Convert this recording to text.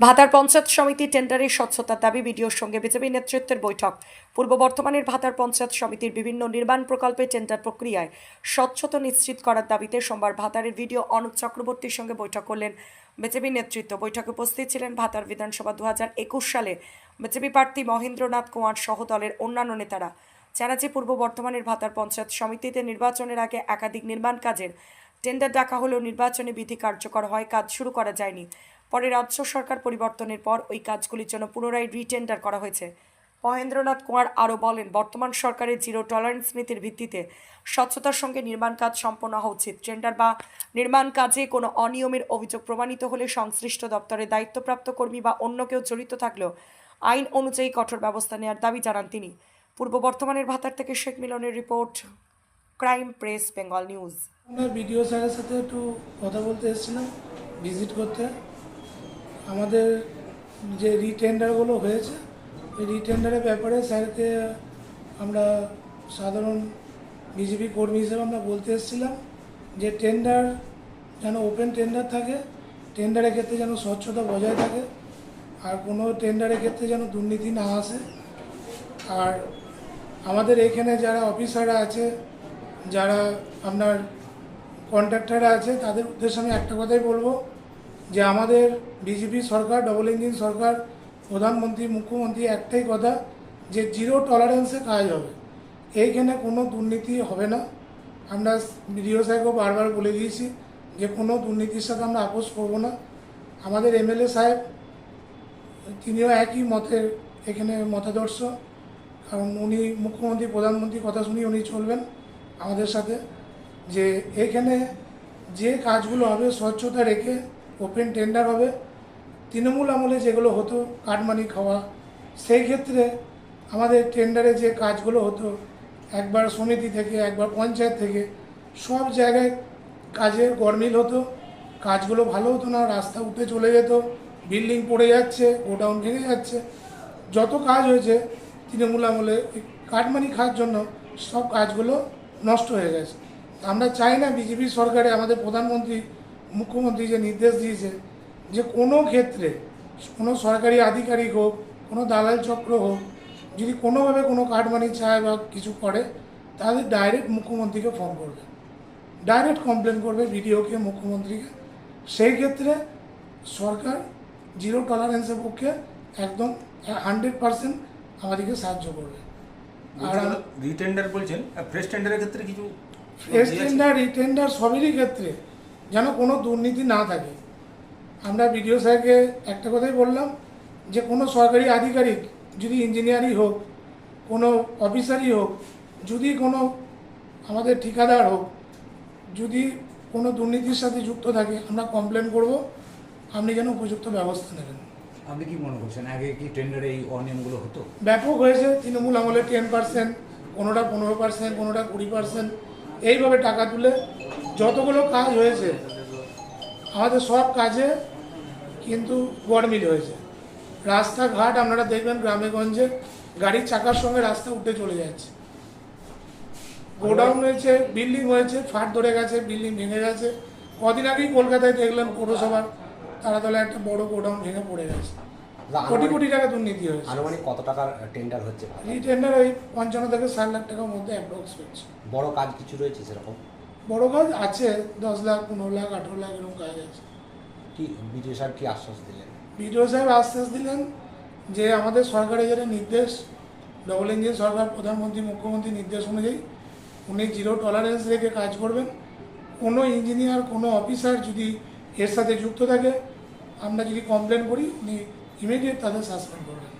ভাতার পঞ্চায়েত সমিতি টেন্ডারের স্বচ্ছতার দাবি বিডিওর সঙ্গে বিজেপি নেতৃত্বের বৈঠক। পূর্ব বর্ধমানের ভাতার পঞ্চায়েত সমিতির বিভিন্ন নির্মাণ প্রকল্পে টেন্ডার প্রক্রিয়ায় স্বচ্ছতা নিশ্চিত করার দাবিতে সোমবার ভাতারের ভিডিও অনুপ চক্রবর্তীর সঙ্গে বৈঠক করলেন বিজেপি নেতৃত্ব। বৈঠকে উপস্থিত ছিলেন ভাতার বিধানসভা 2021 সালে বিজেপি প্রার্থী মহেন্দ্রনাথ কুমার সহ দলের অন্যান্য নেতারা। জানাচ্ছে, পূর্ব বর্ধমানের ভাতার পঞ্চায়েত সমিতিতে নির্বাচনের আগে একাধিক নির্মাণ কাজের টেন্ডার ডাকা হলেও নির্বাচনী বিধি কার্যকর হয় কাজ শুরু করা যায়নি। পরে রাজ্য সরকার পরিবর্তনের পর ওই কাজগুলির জন্য পুনরায় রিটেন্ডার করা হয়েছে। মহেন্দ্রনাথ কুমার আরও বলেন, বর্তমান সরকারের জিরো টলারেন্স নীতির ভিত্তিতে স্বচ্ছতার সঙ্গে নির্মাণ কাজ সম্পন্ন হওয়া উচিত। টেন্ডার বা নির্মাণ কাজে কোনো অনিয়মের অভিযোগ প্রমাণিত হলে সংশ্লিষ্ট দপ্তরের দায়িত্বপ্রাপ্ত কর্মী বা অন্য কেউ জড়িত থাকলেও আইন অনুযায়ী কঠোর ব্যবস্থা নেওয়ার দাবি জানান তিনি। পূর্ব বর্ধমানের ভাতার থেকে শেখ মিলনের report, crime press Bengal news. আমরা বিডিও স্যারের সাথে একটু কথা বলতে এসেছিলাম, ভিজিট করতে। আমাদের যে রিটেন্ডারগুলো হয়েছে এই রিটেন্ডারের ব্যাপারে স্যারকে আমরা সাধারণ বিজেপি কর্মী হিসেবে আমরা বলতে এসেছিলাম যে টেন্ডার যেন ওপেন টেন্ডার থাকে, টেন্ডারের ক্ষেত্রে যেন স্বচ্ছতা বজায় থাকে, আর কোনো টেন্ডারের ক্ষেত্রে যেন দুর্নীতি না আসে। আর আমাদের এখানে যারা অফিসাররা আছে, যারা আপনার কন্ট্রাক্টররা আছে, তাদের উদ্দেশ্যে আমি একটা কথাই বলবো যে আমাদের বিজেপি সরকার, ডবল ইঞ্জিন সরকার, প্রধানমন্ত্রী, মুখ্যমন্ত্রী একটাই কথা যে জিরো টলারেন্সে কাজ হবে, এইখানে কোনো দুর্নীতি হবে না। আমরা বিডিও সাহেবকেও বারবার বলে দিয়েছি যে কোনো দুর্নীতির সাথে আমরা আপোষ করবো না। আমাদের এমএলএ সাহেব তিনিও একই মতের এখানে মতাদর্শ, কারণ উনি মুখ্যমন্ত্রী, প্রধানমন্ত্রী কথা শুনি উনি চলবেন আমাদের সাথে, যে এখানে যে কাজগুলো হবে স্বচ্ছতা রেখে ওপেন টেন্ডার হবে। তৃণমূল আমলে যেগুলো হতো কাটমানি খাওয়া, সেই ক্ষেত্রে আমাদের টেন্ডারে যে কাজগুলো হতো একবার সমিতি থেকে একবার পঞ্চায়েত থেকে সব জায়গায় কাজের গরমিল হতো, কাজগুলো ভালো হতো না, রাস্তা উঠে চলে যেত, বিল্ডিং পড়ে যাচ্ছে, গোডাউন ভেঙে যাচ্ছে। যত কাজ হয়েছে তৃণমূল আমলে কাটমানি খাওয়ার জন্য সব কাজগুলো নষ্ট হয়ে গেছে। আমরা চাই না বিজেপি সরকারে আমাদের প্রধানমন্ত্রী, মুখ্যমন্ত্রী যে নির্দেশ দিয়েছে যে কোনো ক্ষেত্রে কোনো সরকারি আধিকারিক হোক, কোনো দালাল চক্র হোক, যদি কোনোভাবে কোনো কাটমানি চায় বা কিছু করে, তাহলে ডাইরেক্ট মুখ্যমন্ত্রীকে ফোন করবে, ডাইরেক্ট কমপ্লেন করবে বিডিওকে, মুখ্যমন্ত্রীকে। সেই ক্ষেত্রে সরকার জিরো টলারেন্সের পক্ষে একদম 100% আমাদেরকে সাহায্য করবে। আর রিটেন্ডার বলছেন, ফ্রেশ টেন্ডারের ক্ষেত্রে কিছু ফ্রেশ টেন্ডার, রিটেন্ডার সবেরই ক্ষেত্রে যেন কোনো দুর্নীতি না থাকে। আমরা বিডিও সাহেবকে একটা কথাই বললাম যে কোনো সরকারি আধিকারিক, যদি ইঞ্জিনিয়ারই হোক, কোনো অফিসারই হোক, যদি কোনো আমাদের ঠিকাদার হোক, যদি কোনো দুর্নীতির সাথে যুক্ত থাকে আমরা কমপ্লেন করব, আপনি যেন উপযুক্ত ব্যবস্থা নেবেন। আপনি কি মনে করছেন আগে কি টেন্ডারে এই অনিয়মগুলো হতো? ব্যাপক হয়েছে। তৃণমূল আমলে 10%, কোনোটা 15%, কোনোটা 20%, এইভাবে টাকা তুলে যতগুলো কাজ হয়েছে আমাদের সব কাজে কিন্তু গরমিল হয়েছে। রাস্তাঘাট আপনারা দেখবেন গ্রামে গঞ্জে গাড়ির চাকার সঙ্গে রাস্তা উঠে চলে যাচ্ছে, গোডাউন হয়েছে, বিল্ডিং হয়েছে, ফাট ধরে গেছে, বিল্ডিং ভেঙে গেছে। কদিন আগেই কলকাতায় দেখলাম পৌরসভার তারাতলায় একটা বড় গোডাউন ভেঙে পড়ে গেছে, কোটি কোটি টাকা দুর্নীতি হয়েছে। আনুমানিক কত টাকার টেন্ডার হচ্ছে? এই টেন্ডার ওই 55 থেকে 60 লাখ টাকার মধ্যে অ্যাপ্রক্স হচ্ছে। বড় কাজ কিছু রয়েছে সেরকম? বড় কাজ আছে, 10 লাখ, 15 লাখ, 18 লাখ এরকম কাজ আছে। কি বিডিও সাহেব কি আশ্বাস দিলেন? বিডিও সাহেব আশ্বাস দিলেন যে আমাদের সরকারের যেটা নির্দেশ, ডবল ইঞ্জিন সরকার, প্রধানমন্ত্রী, মুখ্যমন্ত্রী নির্দেশ অনুযায়ী উনি জিরো টলারেন্স রেখে কাজ করবেন। কোনো ইঞ্জিনিয়ার, কোনো অফিসার যদি এর সাথে যুক্ত থাকে, আমরা যদি কমপ্লেন করি উনি ইমিডিয়েট তাদের সাসপেন্ড করবেন।